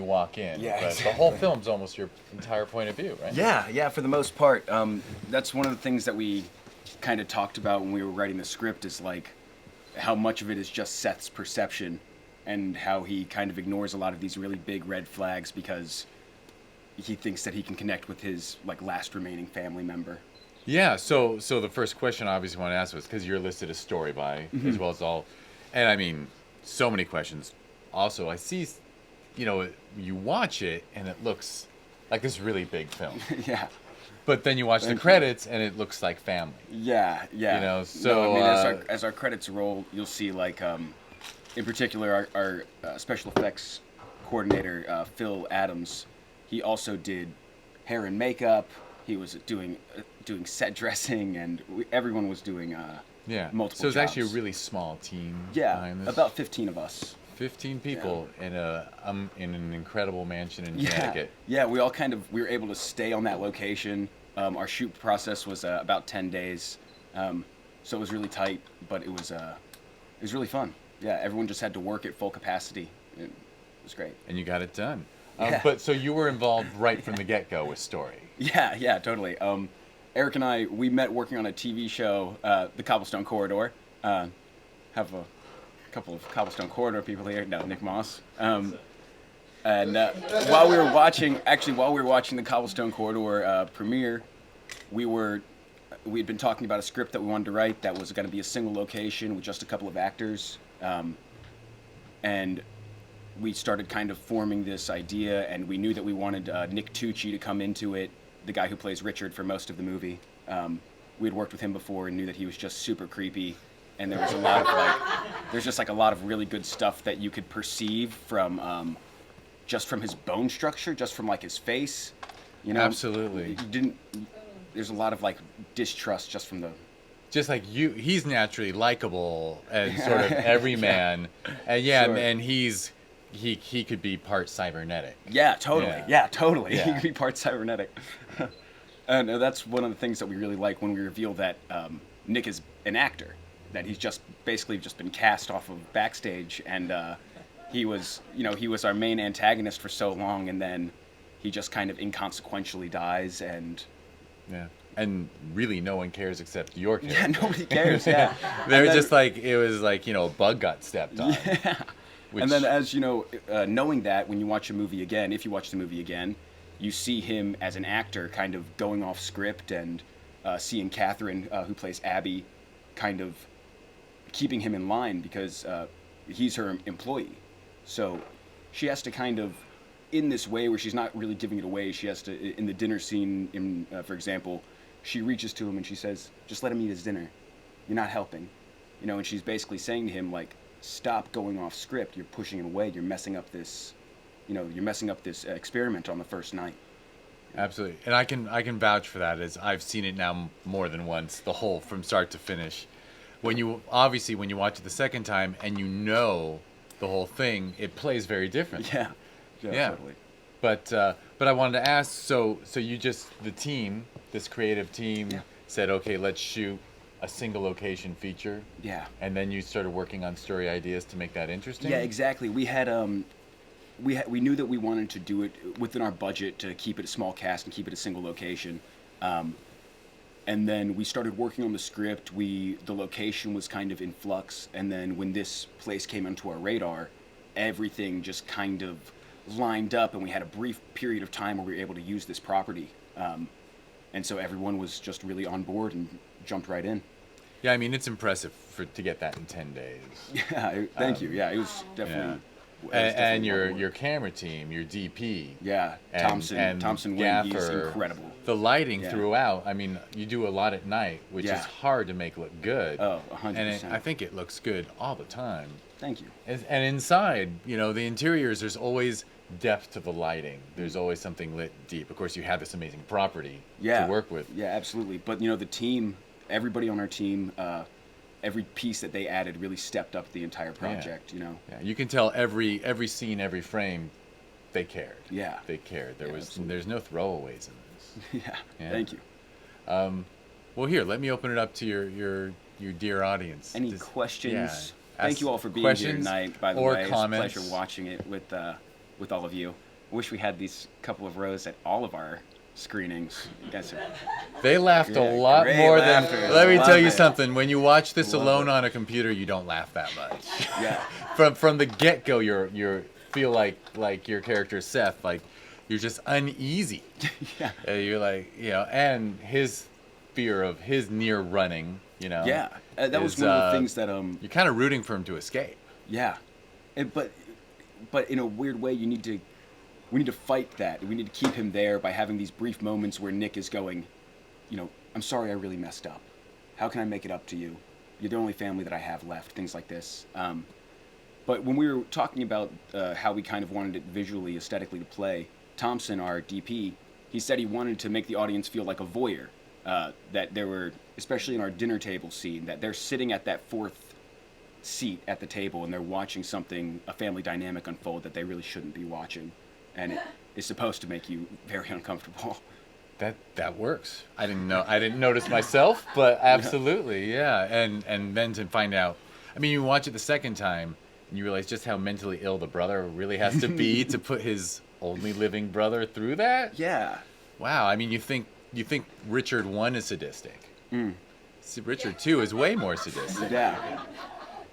you walk in. Yeah, but exactly. the whole film's almost your entire point of view, right? Yeah, for the most part. That's one of the things that we kind of talked about when we were writing the script is like how much of it is just Seth's perception and how he kind of ignores a lot of these really big red flags because he thinks that he can connect with his like last remaining family member. Yeah, so the first question I obviously want to ask was because you're listed as story by as well as all, and I mean, so many questions. Also, I see, you watch it and it looks like this really big film, Yeah. but then you watch the Thank you. credits and it looks like family. Yeah. So, I mean, as our credits roll, you'll see like, in particular, our special effects coordinator, Phil Adams, he also did hair and makeup. He was doing set dressing, and everyone was doing multiple. So it's actually a jobs. really small team. Yeah, behind this. about 15 of us. 15 people in an incredible mansion in Connecticut. Yeah, we were able to stay on that location. Our shoot process was about 10 days, so it was really tight, but it was really fun. Yeah, everyone just had to work at full capacity. It was great. And you got it done. Yeah. But so you were involved right from the get-go with story. Yeah, totally. Eric and I, we met working on a TV show, The Cobblestone Corridor. Have a couple of Cobblestone Corridor people here. No, Nick Moss. And while we were watching the Cobblestone Corridor premiere, we had been talking about a script that we wanted to write that was going to be a single location with just a couple of actors. And we started kind of forming this idea, and we knew that we wanted Nick Tucci to come into it, the guy who plays Richard for most of the movie. We had worked with him before and knew that he was just super creepy, and there was there's just like a lot of really good stuff that you could perceive from just from his bone structure, just from like his face. Absolutely. There's a lot of like distrust just from the. Just like he's naturally likable and sort of everyman, and Sure. and he could be part cybernetic. Yeah, totally. Yeah, totally. Yeah. He could be part cybernetic. And that's one of the things that we really like when we reveal that Nick is an actor, that he's just basically just been cast off of Backstage, and he was our main antagonist for so long, and then he just kind of inconsequentially dies, and and really no one cares except your character. yeah, nobody cares. Yeah, They're And then- just like it was like a bug got stepped on. Yeah. Which, And then, as you know, knowing that when you watch a movie again, if you watch the movie again, you see him as an actor kind of going off script, and seeing Catherine, who plays Abby, kind of keeping him in line because he's her employee. So she has to kind of, in this way where she's not really giving it away, she has to, in the dinner scene, for example, she reaches to him and she says, "Just let him eat his dinner. You're not helping." And she's basically saying to him, like, stop going off script. You're pushing it away. You're messing up this, experiment on the first night. absolutely, and I can vouch for that, as I've seen it now more than once, the whole from start to finish. When you watch it the second time and the whole thing, it plays very different. Yeah. Yeah. Totally. But I wanted to ask, so you just, the team, this creative team, Yeah. said, okay, let's shoot a single location feature. Yeah. And then you started working on story ideas to make that interesting. Yeah, exactly. We had we knew that we wanted to do it within our budget to keep it a small cast and keep it a single location. And then we started working on the script. The location was kind of in flux, and then when this place came onto our radar, everything just kind of lined up, and we had a brief period of time where we were able to use this property. And so everyone was just really on board and jumped right in. Yeah, I mean, it's impressive to get that in 10 days. Yeah, thank you. Yeah, it was definitely. And your camera team, your DP. Yeah, and Thompson Wynn, he's Gaffer, incredible. The lighting Yeah. throughout. I mean, you do a lot at night, which Yeah. is hard to make look good. Oh, 100%. And I think it looks good all the time. Thank you. And inside, the interiors, there's always depth to the lighting. There's always something lit deep. Of course, you have this amazing property to work with. Yeah, absolutely. But the team, everybody on our team, every piece that they added really stepped up the entire project. Yeah, you can tell every scene, every frame, they cared. Yeah. They cared. Absolutely. There's no throwaways in this. Yeah. Thank you. Well, here, let me open it up to your dear audience. Any questions? Yeah. Thank Ask you all for being here questions tonight. By the or way, comments. it's a pleasure watching it with all of you. wish we had these couple of rows at all of our screenings. You guys are They laughed Yeah, a lot great more laughter. than. Let me Love tell you it. something. When you watch this Love alone it. on a computer, you don't laugh that much. yeah. From the get go, you're feel like your character Seth, like you're just uneasy. Yeah. You're like, and his fear of his near running, Yeah. That was is, one of the things that you're kind of rooting for him to escape. Yeah, but in a weird way, we need to fight that. We need to keep him there by having these brief moments where Nick is going, I'm sorry, I really messed up. How can I make it up to you? You're the only family that I have left. Things like this. But when we were talking about how we kind of wanted it visually, aesthetically to play, Thompson, our DP, he said he wanted to make the audience feel like a voyeur. That there were, especially in our dinner table scene, that they're sitting at that fourth seat at the table and they're watching a family dynamic unfold that they really shouldn't be watching, and it is supposed to make you very uncomfortable. That works. I didn't notice myself, but absolutely, yeah. And then to find out, I mean, you watch it the second time and you realize just how mentally ill the brother really has to be to put his only living brother through that. Yeah. Wow. I mean, you think Richard 1 is sadistic. Mm. See, Richard 2 is way more sadistic. Yeah.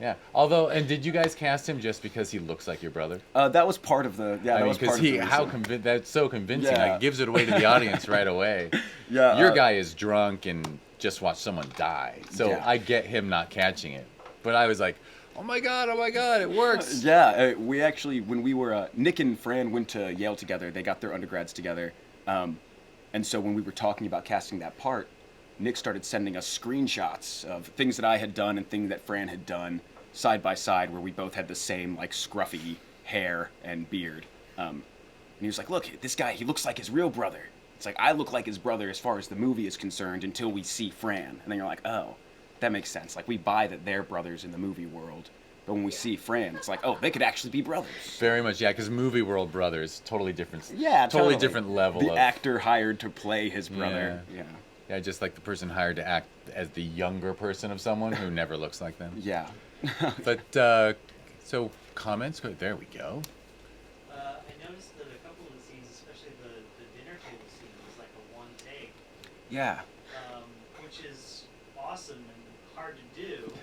Yeah. Although, and did you guys cast him just because he looks like your brother? That was part of the. Yeah, I that mean, was part because of the reason. that's so convincing. Yeah. Like, it gives it away to the audience right away. Yeah. Your guy is drunk and just watched someone die. So Yeah. I get him not catching it. But I was like, oh my God, it works. Yeah, we actually, when we were, Nick and Fran went to Yale together. They got their undergrads together. And so when we were talking about casting that part, Nick started sending us screenshots of things that I had done and things that Fran had done side by side, where we both had the same, like, scruffy hair and beard. And he was like, look, this guy, he looks like his real brother. It's like, I look like his brother as far as the movie is concerned until we see Fran. And then you're like, oh, that makes sense. Like, we buy that they're brothers in the movie world. But when we see Fran, it's like, oh, they could actually be brothers. Very much, yeah, because movie world brothers, totally different. Yeah, totally different level. The of, actor hired to play his brother. Yeah. Yeah, just like the person hired to act as the younger person of someone who never looks like them. Yeah. But, so comments? There we go. I noticed that a couple of the scenes, especially the dinner table scene, was like a one take, Yeah. which is awesome and hard to do,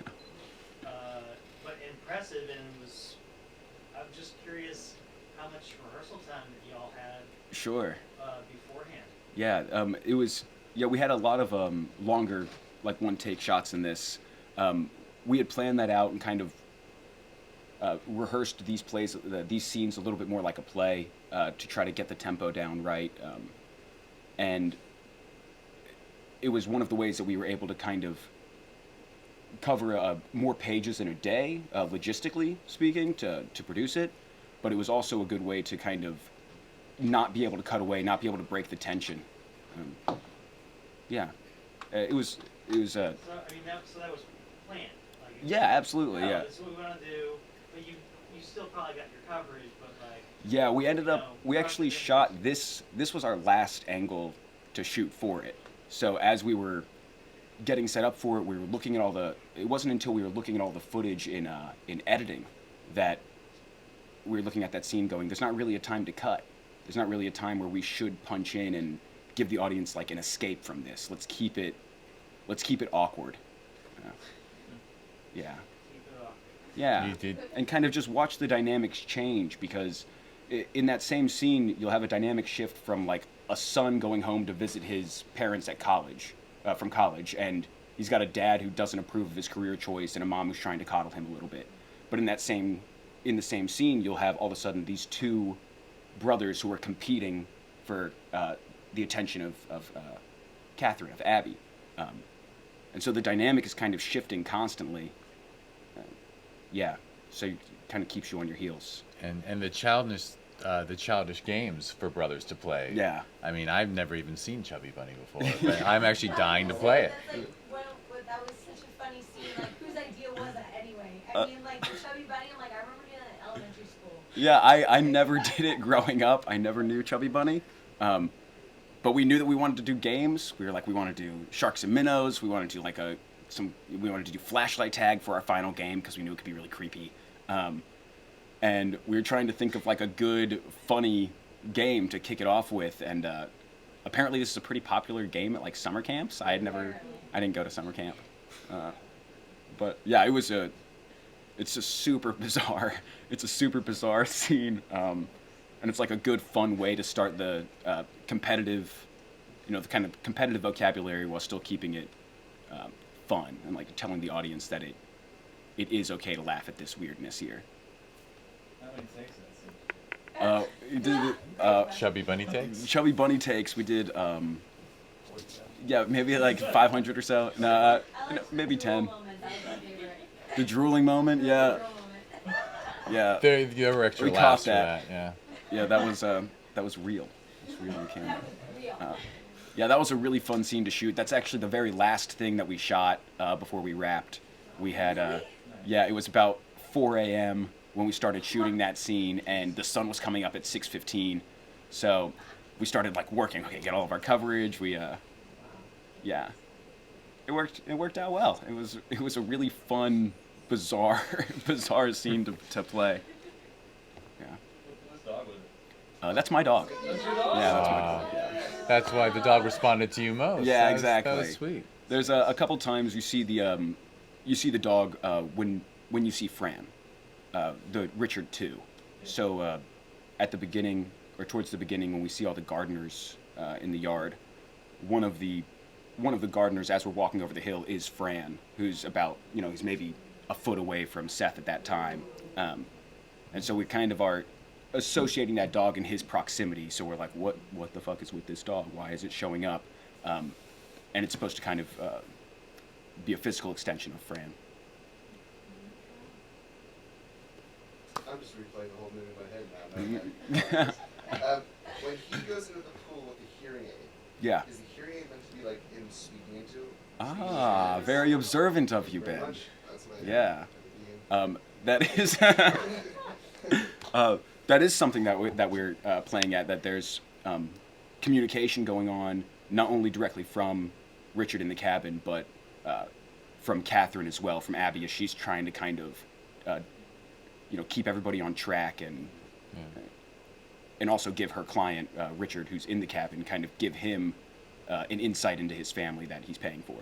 but impressive. And I'm just curious how much rehearsal time that y'all had Sure. beforehand. Yeah. It was. Yeah, we had a lot of longer, like, one take shots in this. We had planned that out and kind of rehearsed these scenes a little bit more like a play to try to get the tempo down right. And it was one of the ways that we were able to kind of cover more pages in a day, logistically speaking, to produce it. But it was also a good way to kind of not be able to cut away, not be able to break the tension. Yeah, it was. So I mean, that was planned. Like, Yeah, absolutely. no, Yeah. This is what we want to do, but you still probably got your coverage, but like. Yeah, we ended up. No, We actually shot this. This was our last angle to shoot for it. So as we were getting set up for it, we were looking at all the. It wasn't until we were looking at all the footage in editing that we were looking at that scene, going, "There's not really a time to cut. There's not really a time where we should punch in and give the audience like an escape from this. Let's keep it awkward." Yeah. Keep it off. Yeah. You did. And kind of just watch the dynamics change, because in that same scene, you'll have a dynamic shift from, like, a son going home to visit his parents at college, from college, and he's got a dad who doesn't approve of his career choice and a mom who's trying to coddle him a little bit. But in the same scene, you'll have all of a sudden these two brothers who are competing for the attention of Catherine, of Abby. And so the dynamic is kind of shifting constantly. Yeah, so it kind of keeps you on your heels. And the childish games for brothers to play. Yeah. I mean, I've never even seen Chubby Bunny before, but I'm actually dying to play it. That's like, that was such a funny scene. Like, whose idea was that anyway? I mean, like, the Chubby Bunny, I'm like, I remember doing that in elementary school. Yeah, I never did it growing up. I never knew Chubby Bunny. But we knew that we wanted to do games. We were like, we want to do Sharks and Minnows. We wanted to do we wanted to do flashlight tag for our final game because we knew it could be really creepy. And we were trying to think of like a good, funny game to kick it off with, and apparently this is a pretty popular game at like summer camps. I didn't go to summer camp, but yeah, it's a super bizarre, it's a super bizarre scene, and it's like a good fun way to start the competitive, the kind of competitive vocabulary while still keeping it fun and like telling the audience that it is okay to laugh at this weirdness here. How many takes that scene? We did Chubby bunny takes. Chubby bunny takes. We did, yeah, maybe like 500 or so. Nah, maybe 10. The drooling moment, yeah, yeah. There were extra We laughs caught for that. Yeah. Yeah, that was real. It was real on camera. Yeah, that was a really fun scene to shoot. That's actually the very last thing that we shot before we wrapped. We had, yeah, it was about 4 a.m. when we started shooting that scene, and the sun was coming up at 6:15. So we started like working. Okay, get all of our coverage. We, yeah, it worked. It worked out well. It was a really fun, bizarre scene to play. Yeah. Whose dog was it? That's my dog. That's your dog? Yeah, that's my dog. Yeah. That's why the dog responded to you most. Yeah, That was exactly. sweet. There's a couple times you see the dog when you see Fran, the Richard 2. So at the beginning or towards the beginning when we see all the gardeners in the yard, one of the gardeners as we're walking over the hill is Fran, who's about he's maybe a foot away from Seth at that time, and so we kind of are associating that dog in his proximity. So we're like, what the fuck is with this dog? Why is it showing up? And it's supposed to kind of be a physical extension of Fran. I'm just replaying the whole movie in my head now. When he goes into the pool with the hearing aid, Yeah. is the hearing aid meant to be like him speaking into him? Ah, very observant of you, Very Ben. much. That's what I Yeah. That is that is something that we're playing at. That there's communication going on, not only directly from Richard in the cabin, but from Catherine as well, from Abby, as she's trying to kind of keep everybody on track and also give her client Richard, who's in the cabin, kind of give him an insight into his family that he's paying for.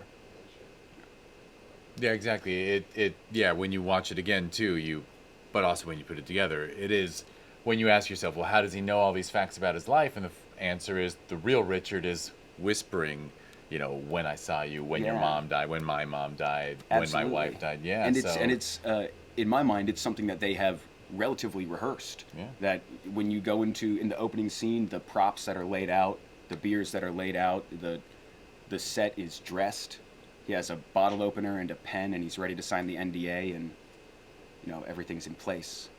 Yeah, exactly. Yeah, when you watch it again too, but also when you put it together, it is when you ask yourself, well, how does he know all these facts about his life? And the answer is the real Richard is whispering, when I saw you, when your Yeah. mom died, when my mom died, Absolutely. when my wife died. Yeah, and so, it's in my mind, it's something that they have relatively rehearsed. Yeah. That when you go in the opening scene, the props that are laid out, the beers that are laid out, the set is dressed. He has a bottle opener and a pen, and he's ready to sign the NDA, and everything's in place.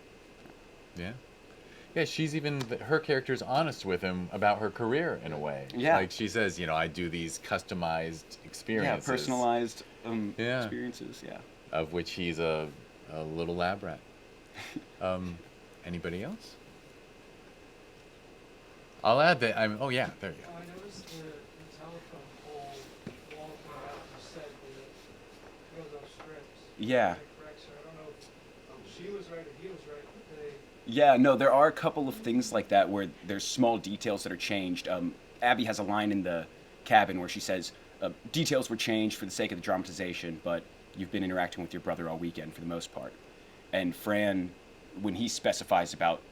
Yeah. Yeah, her character's honest with him about her career in a way. Yeah. Like she says, I do these customized experiences. Yeah, personalized Yeah. experiences. Yeah. Of which he's a little lab rat. Anybody else? I'll add that oh yeah, there you go. I noticed the telephone pole wall throughout the set where it goes off scripts. Yeah. Correct, so I don't know if she was right or he was right, but they. Yeah, no, there are a couple of things like that where there's small details that are changed. Abby has a line in the cabin where she says, details were changed for the sake of the dramatization, but you've been interacting with your brother all weekend for the most part. And Fran, when he specifies about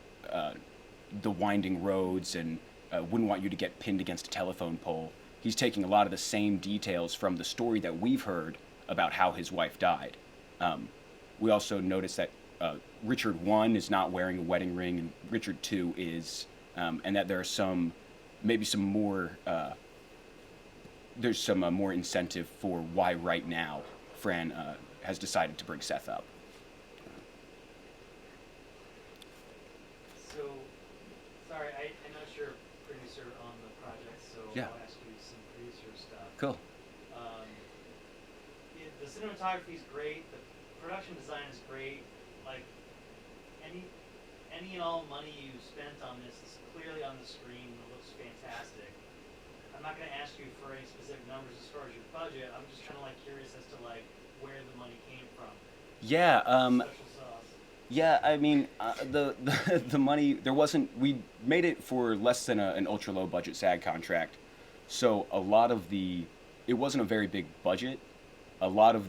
the winding roads and wouldn't want you to get pinned against a telephone pole, he's taking a lot of the same details from the story that we've heard about how his wife died. We also noticed that Richard 1 is not wearing a wedding ring, and Richard 2 is, and that there are maybe some more, there's some more incentive for why right now Fran has decided to bring Seth up. So, sorry, I know you're a producer on the project, so Yeah. I'll ask you some producer stuff. Cool. The cinematography is great. The production design is great. Like any and all money you spent on this is clearly on the screen. It looks fantastic. I'm not going to ask you for any specific numbers as far as your budget. I'm just kind of curious as to where the money came from. Yeah. Special sauce. Yeah, I mean, the money, there wasn't, we made it for less than an ultra low budget SAG contract. So a lot of it wasn't a very big budget. A lot of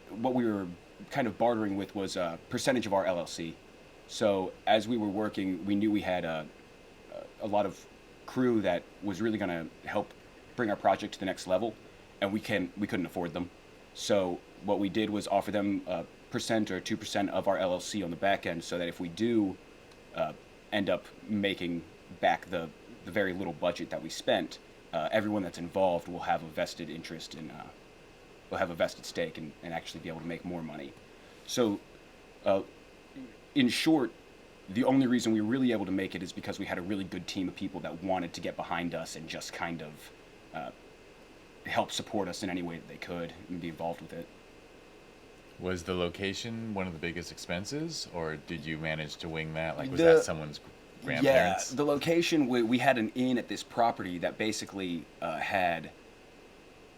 what we were kind of bartering with was a percentage of our LLC. So as we were working, we knew we had a lot of crew that was really going to help bring our project to the next level, and we couldn't afford them. So what we did was offer them a % or 2% of our LLC on the back end, so that if we do end up making back the very little budget that we spent, everyone that's involved will have a vested interest in, will have a vested stake and actually be able to make more money. So, in short, the only reason we were really able to make it is because we had a really good team of people that wanted to get behind us and just kind of help support us in any way that they could and be involved with it. Was the location one of the biggest expenses, or did you manage to wing that? Like, was that someone's grandparents? Yeah, the location, we had an inn at this property that basically had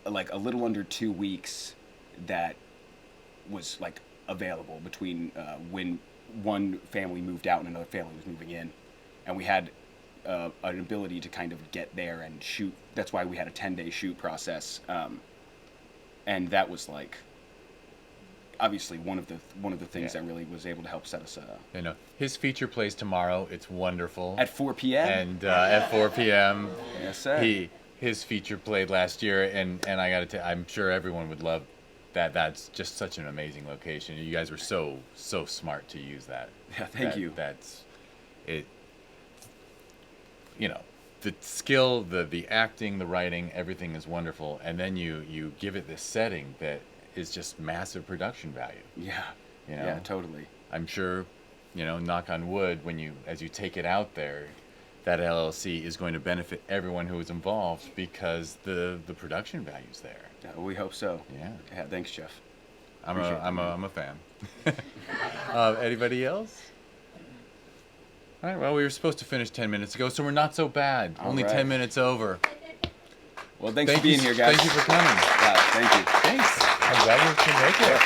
like a little under 2 weeks that was like available between when one family moved out and another family was moving in, and we had an ability to kind of get there and shoot. That's why we had a 10-day shoot process, and that was like obviously one of the things that really was able to help set us up. You know, his feature plays tomorrow. It's wonderful. At 4 p.m. And at 4 p.m. Yes, sir. His feature played last year, and I got to tell, I'm sure everyone would love that. That's just such an amazing location. You guys were so smart to use that. Yeah, thank you. That's it. You know, the skill, the acting, the writing, everything is wonderful, and then you give it this setting that is just massive production value. Yeah. You know? Yeah, totally. I'm sure, you know, knock on wood, as you take it out there, that LLC is going to benefit everyone who is involved because the production value's there. Yeah, we hope so. Yeah. Yeah, thanks, Jeff. I'm a fan. Anybody else? All right. Well, we were supposed to finish 10 minutes ago, so we're not so bad. All Only right. 10 minutes over. Well, thanks for being here, guys. Thank you for coming. Yeah, thank you. Thanks. I'm glad you could make it.